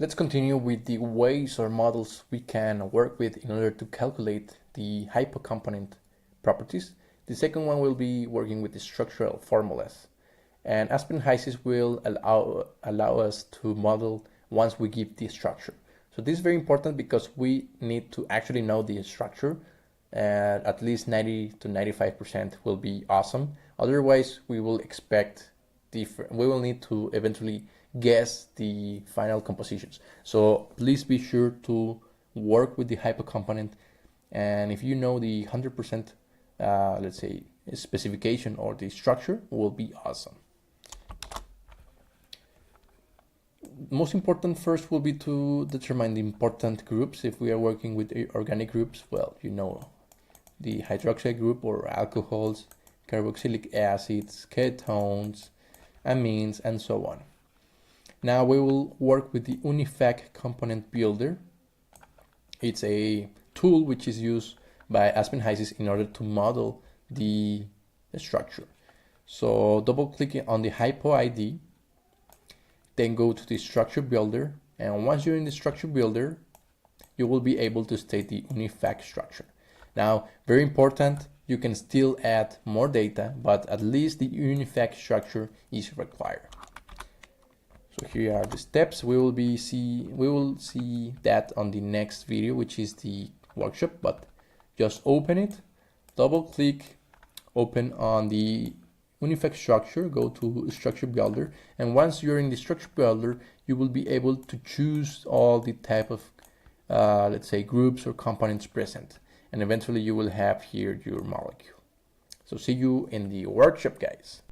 Let's continue with the ways or models we can work with in order to calculate the hypocomponent properties. The second one will be working with the structural formulas. And HYSYS will allow us to model once we give the structure. So this is very important because we need to actually know the structure, and at least 90 to 95% will be awesome. Otherwise, we will expect different. We will need to eventually guess the final compositions. So please be sure to work with the hypocomponent, and if you know the 100% let's say specification or the structure, will be awesome. Most important first will be to determine the important groups. If we are working with organic groups, well, you know, the hydroxide group or alcohols, carboxylic acids, ketones, amines, and so on. Now we will work with the UNIFAC component builder. It's a tool which is used by HYSYS in order to model the structure. So double click on the hypo ID, then go to the structure builder, and once you're in the structure builder, you will be able to state the UNIFAC structure. Now, very important, you can still add more data, but at least the UNIFAC structure is required. So here are the steps. We will see that on the next video, which is the workshop, but just open it, double click, open on the UNIFAC structure, go to structure builder, and once you're in the structure builder, you will be able to choose all the type of let's say groups or components present, and eventually you will have here your molecule. So see you in the workshop, guys.